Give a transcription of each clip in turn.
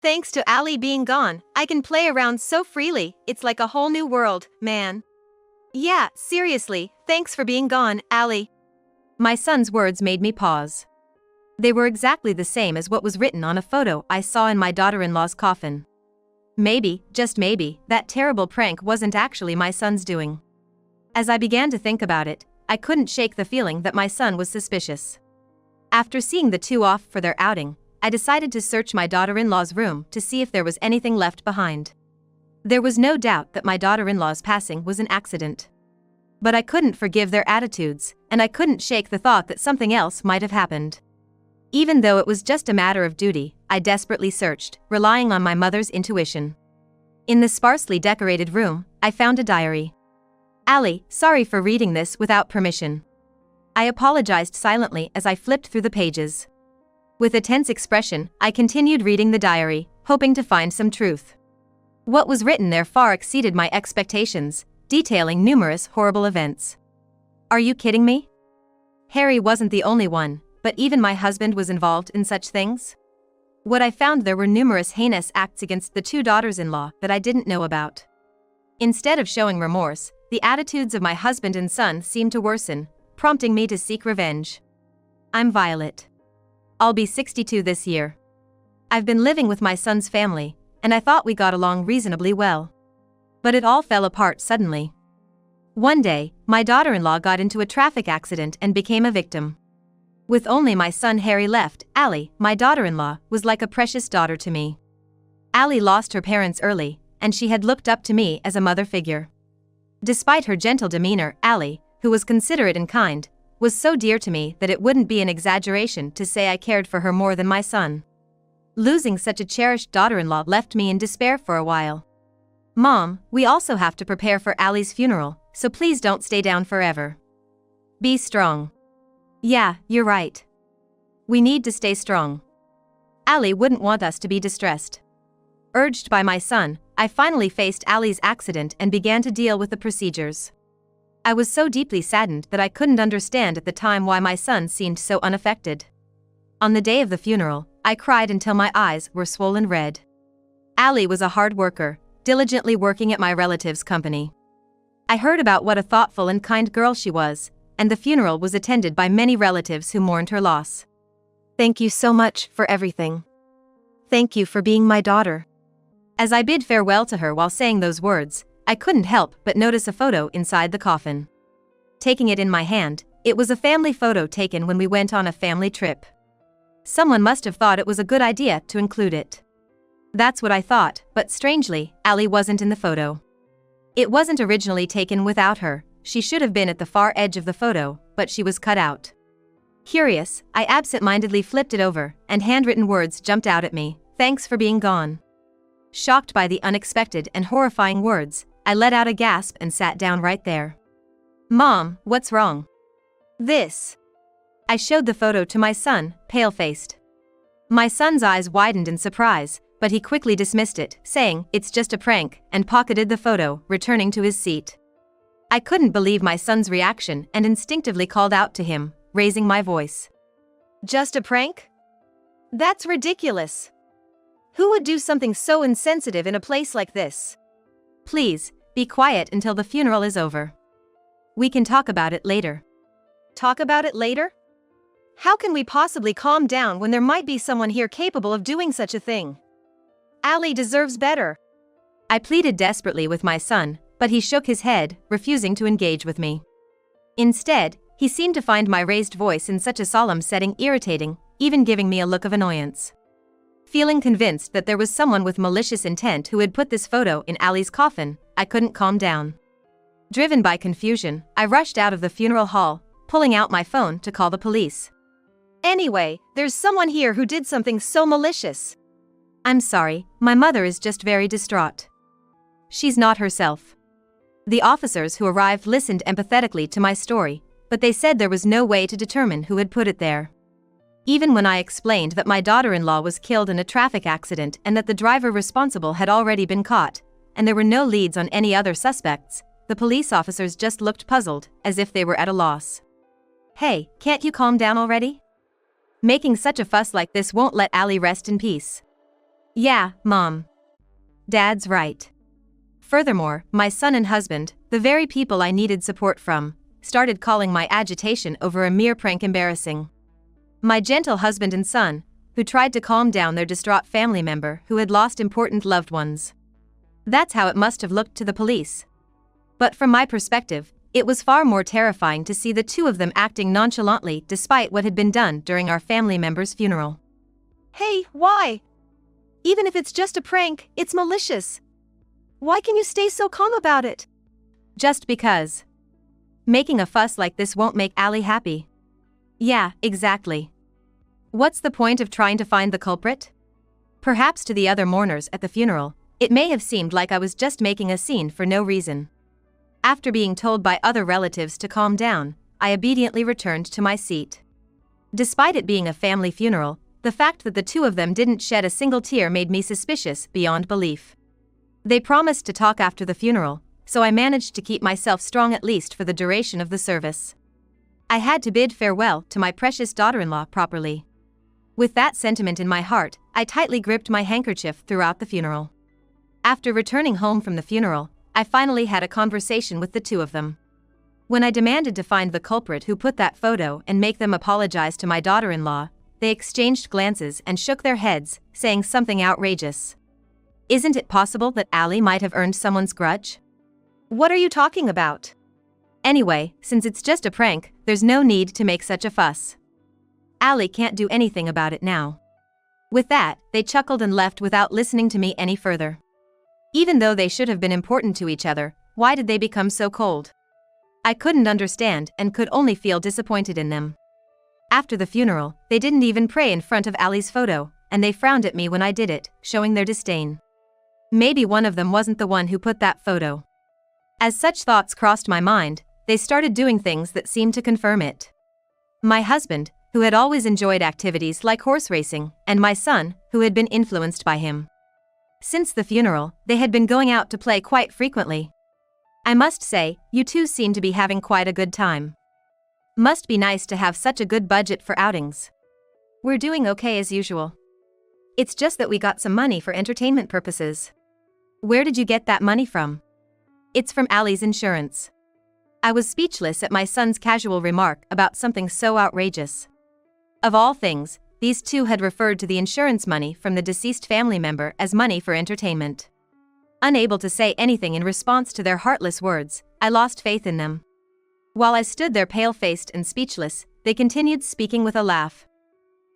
Thanks to Ali being gone, I can play around so freely, it's like a whole new world, man. Yeah, seriously, thanks for being gone, Ali. My son's words made me pause. They were exactly the same as what was written on a photo I saw in my daughter-in-law's coffin. Maybe, just maybe, that terrible prank wasn't actually my son's doing. As I began to think about it, I couldn't shake the feeling that my son was suspicious. After seeing the two off for their outing, I decided to search my daughter-in-law's room to see if there was anything left behind. There was no doubt that my daughter-in-law's passing was an accident. But I couldn't forgive their attitudes, and I couldn't shake the thought that something else might have happened. Even though it was just a matter of duty, I desperately searched, relying on my mother's intuition. In the sparsely decorated room, I found a diary. Ali, sorry for reading this without permission. I apologized silently as I flipped through the pages. With a tense expression, I continued reading the diary, hoping to find some truth. What was written there far exceeded my expectations, detailing numerous horrible events. Are you kidding me? Harry wasn't the only one, but even my husband was involved in such things? What I found there were numerous heinous acts against the two daughters-in-law that I didn't know about. Instead of showing remorse, the attitudes of my husband and son seemed to worsen, prompting me to seek revenge. I'm Violet. I'll be 62 this year. I've been living with my son's family, and I thought we got along reasonably well. But it all fell apart suddenly. One day, my daughter-in-law got into a traffic accident and became a victim. With only my son Harry left, Ali, my daughter-in-law, was like a precious daughter to me. Ali lost her parents early, and she had looked up to me as a mother figure. Despite her gentle demeanor, Ali, who was considerate and kind, was so dear to me that it wouldn't be an exaggeration to say I cared for her more than my son. Losing such a cherished daughter-in-law left me in despair for a while. Mom, we also have to prepare for Ali's funeral, so please don't stay down forever. Be strong. Yeah, you're right. We need to stay strong. Ali wouldn't want us to be distressed. Urged by my son, I finally faced Ali's accident and began to deal with the procedures. I was so deeply saddened that I couldn't understand at the time why my son seemed so unaffected. On the day of the funeral, I cried until my eyes were swollen red. Ali was a hard worker, diligently working at my relative's company. I heard about what a thoughtful and kind girl she was, and the funeral was attended by many relatives who mourned her loss. Thank you so much for everything. Thank you for being my daughter. As I bid farewell to her while saying those words, I couldn't help but notice a photo inside the coffin. Taking it in my hand, it was a family photo taken when we went on a family trip. Someone must have thought it was a good idea to include it. That's what I thought, but strangely, Ali wasn't in the photo. It wasn't originally taken without her. She should have been at the far edge of the photo, but she was cut out. Curious, I absent-mindedly flipped it over, and handwritten words jumped out at me, "Thanks for being gone." Shocked by the unexpected and horrifying words, I let out a gasp and sat down right there. Mom, what's wrong? This. I showed the photo to my son, pale-faced. My son's eyes widened in surprise, but he quickly dismissed it, saying, "It's just a prank," and pocketed the photo, returning to his seat. I couldn't believe my son's reaction and instinctively called out to him, raising my voice. Just a prank? That's ridiculous. Who would do something so insensitive in a place like this? Please, be quiet until the funeral is over. We can talk about it later. Talk about it later? How can we possibly calm down when there might be someone here capable of doing such a thing? Ali deserves better. I pleaded desperately with my son, but he shook his head, refusing to engage with me. Instead, he seemed to find my raised voice in such a solemn setting irritating, even giving me a look of annoyance. Feeling convinced that there was someone with malicious intent who had put this photo in Ali's coffin, I couldn't calm down. Driven by confusion, I rushed out of the funeral hall, pulling out my phone to call the police. Anyway, there's someone here who did something so malicious. I'm sorry, my mother is just very distraught. She's not herself. The officers who arrived listened empathetically to my story, but they said there was no way to determine who had put it there. Even when I explained that my daughter-in-law was killed in a traffic accident and that the driver responsible had already been caught, and there were no leads on any other suspects, the police officers just looked puzzled, as if they were at a loss. Hey, can't you calm down already? Making such a fuss like this won't let Ali rest in peace. Yeah, Mom. Dad's right. Furthermore, my son and husband, the very people I needed support from, started calling my agitation over a mere prank embarrassing. My gentle husband and son, who tried to calm down their distraught family member who had lost important loved ones. That's how it must have looked to the police. But from my perspective, it was far more terrifying to see the two of them acting nonchalantly despite what had been done during our family member's funeral. Hey, why? Even if it's just a prank, it's malicious. Why can you stay so calm about it? Just because. Making a fuss like this won't make Allie happy. Yeah, exactly. What's the point of trying to find the culprit? Perhaps to the other mourners at the funeral, it may have seemed like I was just making a scene for no reason. After being told by other relatives to calm down, I obediently returned to my seat. Despite it being a family funeral, the fact that the two of them didn't shed a single tear made me suspicious beyond belief. They promised to talk after the funeral, so I managed to keep myself strong at least for the duration of the service. I had to bid farewell to my precious daughter-in-law properly. With that sentiment in my heart, I tightly gripped my handkerchief throughout the funeral. After returning home from the funeral, I finally had a conversation with the two of them. When I demanded to find the culprit who put that photo and make them apologize to my daughter-in-law, they exchanged glances and shook their heads, saying something outrageous. Isn't it possible that Allie might have earned someone's grudge? What are you talking about? Anyway, since it's just a prank, there's no need to make such a fuss. Allie can't do anything about it now. With that, they chuckled and left without listening to me any further. Even though they should have been important to each other, why did they become so cold? I couldn't understand and could only feel disappointed in them. After the funeral, they didn't even pray in front of Allie's photo, and they frowned at me when I did it, showing their disdain. Maybe one of them wasn't the one who put that photo. As such thoughts crossed my mind, they started doing things that seemed to confirm it. My husband, who had always enjoyed activities like horse racing, and my son, who had been influenced by him. Since the funeral, they had been going out to play quite frequently. I must say, you two seem to be having quite a good time. Must be nice to have such a good budget for outings. We're doing okay as usual. It's just that we got some money for entertainment purposes. Where did you get that money from? It's from Allie's insurance. I was speechless at my son's casual remark about something so outrageous. Of all things, these two had referred to the insurance money from the deceased family member as money for entertainment. Unable to say anything in response to their heartless words, I lost faith in them. While I stood there pale-faced and speechless, they continued speaking with a laugh.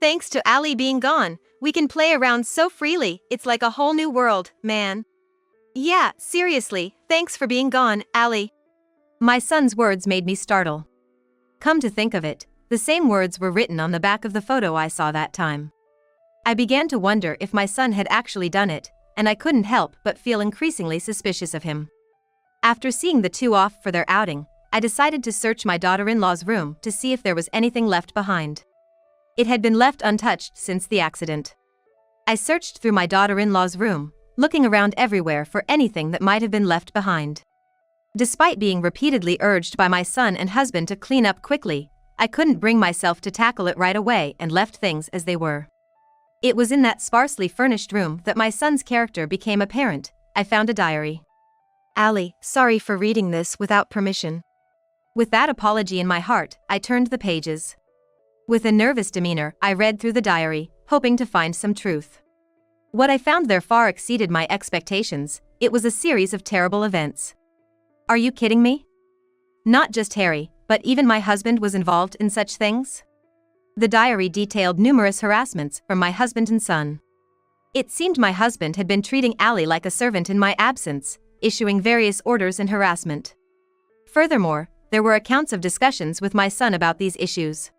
Thanks to Allie being gone, we can play around so freely, it's like a whole new world, man. Yeah, seriously, thanks for being gone, Allie. My son's words made me startle. Come to think of it, the same words were written on the back of the photo I saw that time. I began to wonder if my son had actually done it, and I couldn't help but feel increasingly suspicious of him. After seeing the two off for their outing, I decided to search my daughter-in-law's room to see if there was anything left behind. It had been left untouched since the accident. I searched through my daughter-in-law's room, looking around everywhere for anything that might have been left behind. Despite being repeatedly urged by my son and husband to clean up quickly, I couldn't bring myself to tackle it right away and left things as they were. It was in that sparsely furnished room that my son's character became apparent. I found a diary. Allie, sorry for reading this without permission. With that apology in my heart, I turned the pages. With a nervous demeanor, I read through the diary, hoping to find some truth. What I found there far exceeded my expectations. It was a series of terrible events. Are you kidding me? Not just Harry, but even my husband was involved in such things? The diary detailed numerous harassments from my husband and son. It seemed my husband had been treating Allie like a servant in my absence, issuing various orders and harassment. Furthermore, there were accounts of discussions with my son about these issues.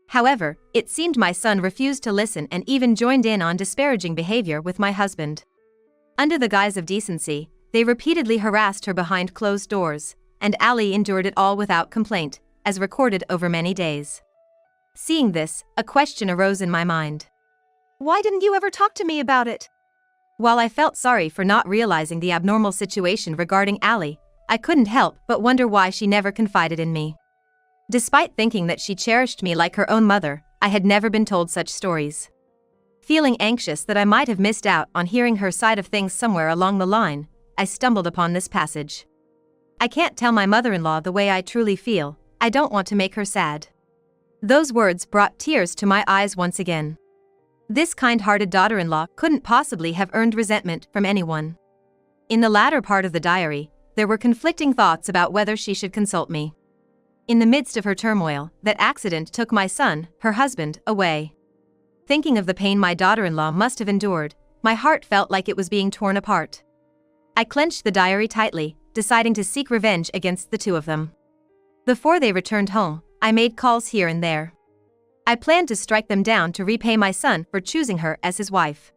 However, it seemed my son refused to listen and even joined in on disparaging behavior with my husband. Under the guise of decency, they repeatedly harassed her behind closed doors, and Allie endured it all without complaint, as recorded over many days. Seeing this, a question arose in my mind. Why didn't you ever talk to me about it? While I felt sorry for not realizing the abnormal situation regarding Allie, I couldn't help but wonder why she never confided in me. Despite thinking that she cherished me like her own mother, I had never been told such stories. Feeling anxious that I might have missed out on hearing her side of things somewhere along the line, I stumbled upon this passage. I can't tell my mother-in-law the way I truly feel, I don't want to make her sad. Those words brought tears to my eyes once again. This kind-hearted daughter-in-law couldn't possibly have earned resentment from anyone. In the latter part of the diary, there were conflicting thoughts about whether she should consult me. In the midst of her turmoil, that accident took my son, her husband, away. Thinking of the pain my daughter-in-law must have endured, my heart felt like it was being torn apart. I clenched the diary tightly, deciding to seek revenge against the two of them. Before they returned home, I made calls here and there. I planned to strike them down to repay my son for choosing her as his wife.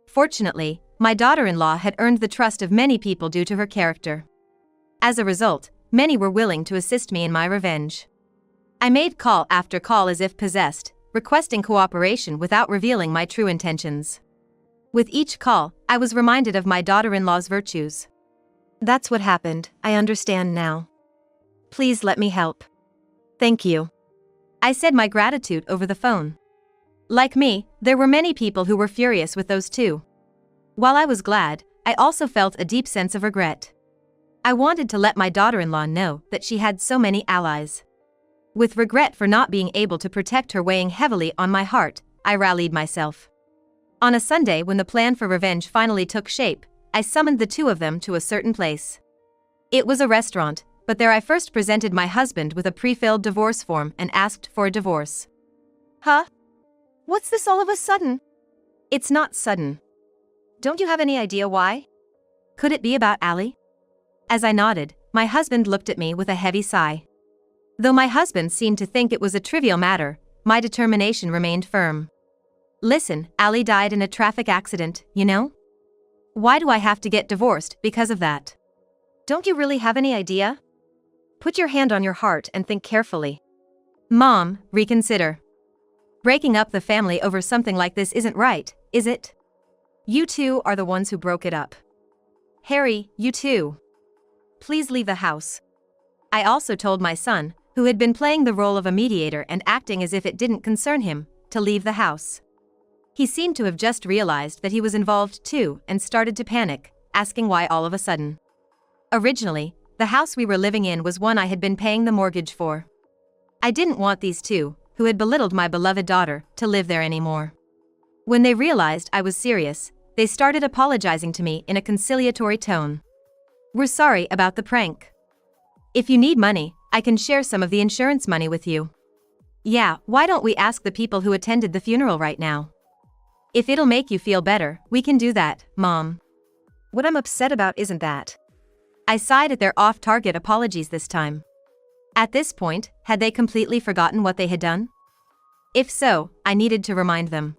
Fortunately, my daughter-in-law had earned the trust of many people due to her character. As a result, many were willing to assist me in my revenge. I made call after call as if possessed, requesting cooperation without revealing my true intentions. With each call, I was reminded of my daughter-in-law's virtues. That's what happened, I understand now. Please let me help. Thank you. I said my gratitude over the phone. Like me, there were many people who were furious with those two. While I was glad, I also felt a deep sense of regret. I wanted to let my daughter-in-law know that she had so many allies. With regret for not being able to protect her weighing heavily on my heart, I rallied myself. On a Sunday when the plan for revenge finally took shape, I summoned the two of them to a certain place. It was a restaurant, but there I first presented my husband with a pre-filled divorce form and asked for a divorce. Huh? What's this all of a sudden? It's not sudden. Don't you have any idea why? Could it be about Allie? As I nodded, my husband looked at me with a heavy sigh. Though my husband seemed to think it was a trivial matter, my determination remained firm. Listen, Allie died in a traffic accident, you know? Why do I have to get divorced because of that? Don't you really have any idea? Put your hand on your heart and think carefully. Mom, reconsider. Breaking up the family over something like this isn't right, is it? You two are the ones who broke it up. Harry, you too. Please leave the house. I also told my son, who had been playing the role of a mediator and acting as if it didn't concern him, to leave the house. He seemed to have just realized that he was involved too and started to panic, asking why all of a sudden. Originally, the house we were living in was one I had been paying the mortgage for. I didn't want these two, who had belittled my beloved daughter, to live there anymore. When they realized I was serious, they started apologizing to me in a conciliatory tone. We're sorry about the prank. If you need money, I can share some of the insurance money with you. Yeah, why don't we ask the people who attended the funeral right now? If it'll make you feel better, we can do that, Mom. What I'm upset about isn't that. I sighed at their off-target apologies this time. At this point, had they completely forgotten what they had done? If so, I needed to remind them.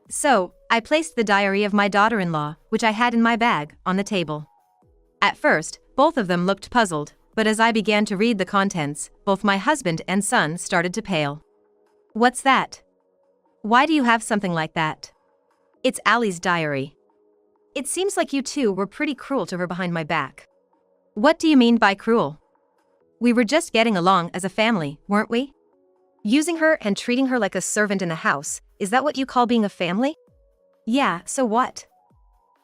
So, I placed the diary of my daughter-in-law, which I had in my bag, on the table. At first, both of them looked puzzled, but as I began to read the contents, both my husband and son started to pale. What's that? Why do you have something like that? It's Allie's diary. It seems like you two were pretty cruel to her behind my back. What do you mean by cruel? We were just getting along as a family, weren't we? Using her and treating her like a servant in the house, is that what you call being a family? Yeah, so what?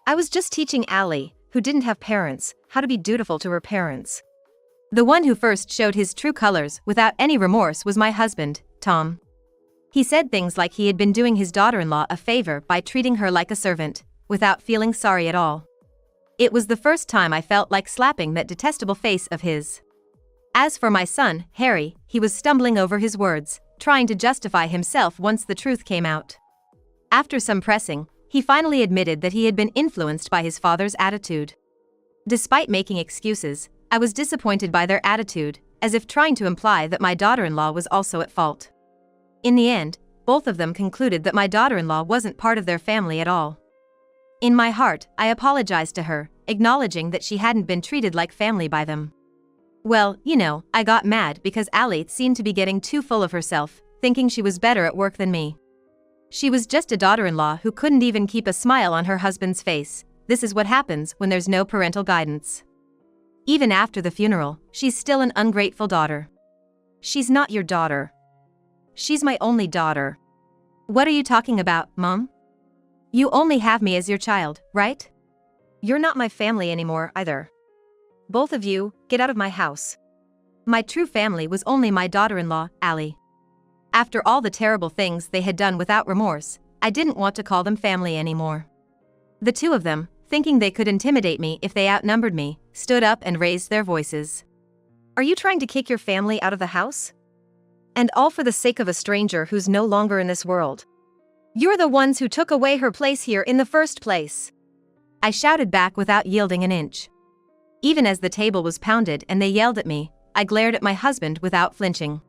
I was just teaching Allie, who didn't have parents, how to be dutiful to her parents. The one who first showed his true colors without any remorse was my husband, Tom. He said things like he had been doing his daughter-in-law a favor by treating her like a servant, without feeling sorry at all. It was the first time I felt like slapping that detestable face of his. As for my son, Harry, he was stumbling over his words, trying to justify himself once the truth came out. After some pressing, he finally admitted that he had been influenced by his father's attitude. Despite making excuses, I was disappointed by their attitude, as if trying to imply that my daughter-in-law was also at fault. In the end, both of them concluded that my daughter-in-law wasn't part of their family at all. In my heart, I apologized to her, acknowledging that she hadn't been treated like family by them. Well, you know, I got mad because Allie seemed to be getting too full of herself, thinking she was better at work than me. She was just a daughter-in-law who couldn't even keep a smile on her husband's face. This is what happens when there's no parental guidance. Even after the funeral, she's still an ungrateful daughter. She's not your daughter. She's my only daughter. What are you talking about, Mom? You only have me as your child, right? You're not my family anymore either. Both of you, get out of my house. My true family was only my daughter-in-law, Allie. After all the terrible things they had done without remorse, I didn't want to call them family anymore. The two of them, thinking they could intimidate me if they outnumbered me, stood up and raised their voices. Are you trying to kick your family out of the house? And all for the sake of a stranger who's no longer in this world. You're the ones who took away her place here in the first place. I shouted back without yielding an inch. Even as the table was pounded and they yelled at me, I glared at my husband without flinching.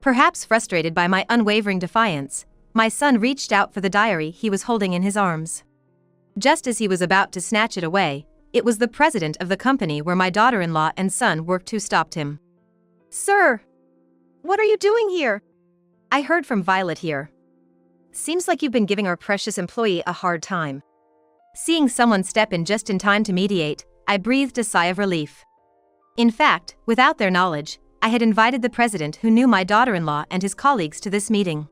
Perhaps frustrated by my unwavering defiance, my son reached out for the diary he was holding in his arms. Just as he was about to snatch it away, it was the president of the company where my daughter-in-law and son worked who stopped him. Sir! What are you doing here? I heard from Violet here. Seems like you've been giving our precious employee a hard time. Seeing someone step in just in time to mediate, I breathed a sigh of relief. In fact, without their knowledge, I had invited the president who knew my daughter-in-law and his colleagues to this meeting.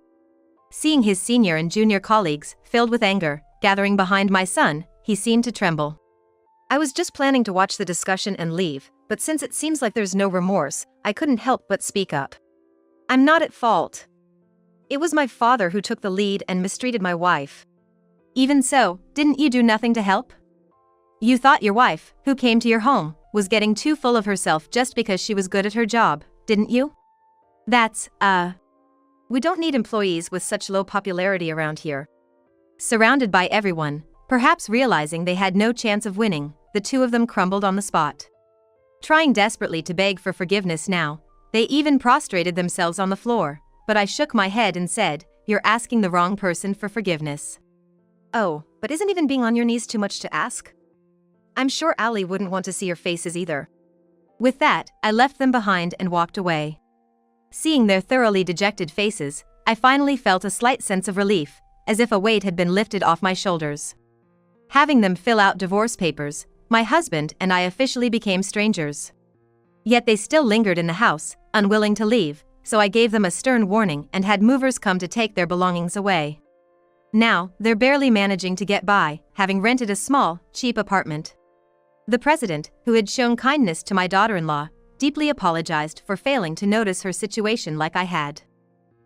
Seeing his senior and junior colleagues, filled with anger, gathering behind my son, he seemed to tremble. I was just planning to watch the discussion and leave, but since it seems like there's no remorse, I couldn't help but speak up. I'm not at fault. It was my father who took the lead and mistreated my wife. Even so, didn't you do nothing to help? You thought your wife, who came to your home, was getting too full of herself just because she was good at her job, didn't you? We don't need employees with such low popularity around here. Surrounded by everyone, perhaps realizing they had no chance of winning, the two of them crumbled on the spot. Trying desperately to beg for forgiveness now, they even prostrated themselves on the floor, but I shook my head and said, "You're asking the wrong person for forgiveness." Oh, but isn't even being on your knees too much to ask? I'm sure Allie wouldn't want to see your faces either. With that, I left them behind and walked away. Seeing their thoroughly dejected faces, I finally felt a slight sense of relief, as if a weight had been lifted off my shoulders. Having them fill out divorce papers, my husband and I officially became strangers. Yet they still lingered in the house, unwilling to leave, so I gave them a stern warning and had movers come to take their belongings away. Now, they're barely managing to get by, having rented a small, cheap apartment. The president, who had shown kindness to my daughter-in-law, deeply apologized for failing to notice her situation like I had.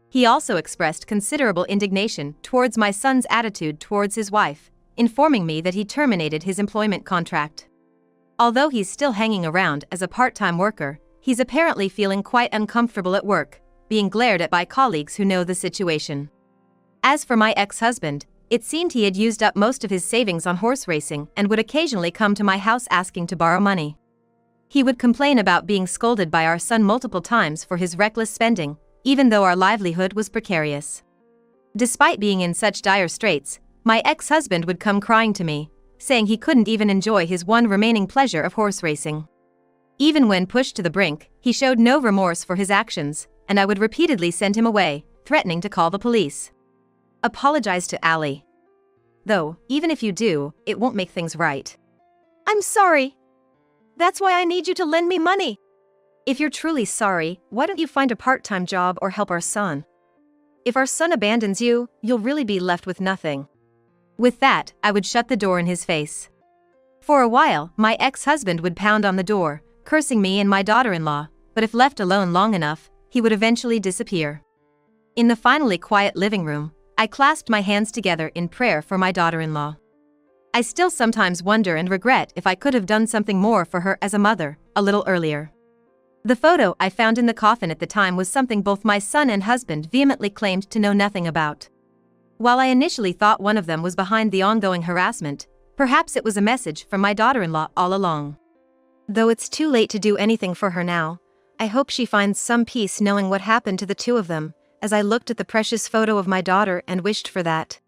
He also expressed considerable indignation towards my son's attitude towards his wife, informing me that he terminated his employment contract. Although he's still hanging around as a part-time worker, he's apparently feeling quite uncomfortable at work, being glared at by colleagues who know the situation. As for my ex-husband, it seemed he had used up most of his savings on horse racing and would occasionally come to my house asking to borrow money. He would complain about being scolded by our son multiple times for his reckless spending, even though our livelihood was precarious. Despite being in such dire straits, my ex-husband would come crying to me, saying he couldn't even enjoy his one remaining pleasure of horse racing. Even when pushed to the brink, he showed no remorse for his actions, and I would repeatedly send him away, threatening to call the police. Apologize to Allie. Though, even if you do, it won't make things right. I'm sorry. That's why I need you to lend me money. If you're truly sorry, why don't you find a part-time job or help our son? If our son abandons you, you'll really be left with nothing. With that, I would shut the door in his face. For a while, my ex-husband would pound on the door, cursing me and my daughter-in-law, but if left alone long enough, he would eventually disappear. In the finally quiet living room, I clasped my hands together in prayer for my daughter-in-law. I still sometimes wonder and regret if I could have done something more for her as a mother, a little earlier. The photo I found in the coffin at the time was something both my son and husband vehemently claimed to know nothing about. While I initially thought one of them was behind the ongoing harassment, perhaps it was a message from my daughter-in-law all along. Though it's too late to do anything for her now, I hope she finds some peace knowing what happened to the two of them, as I looked at the precious photo of my daughter and wished for that.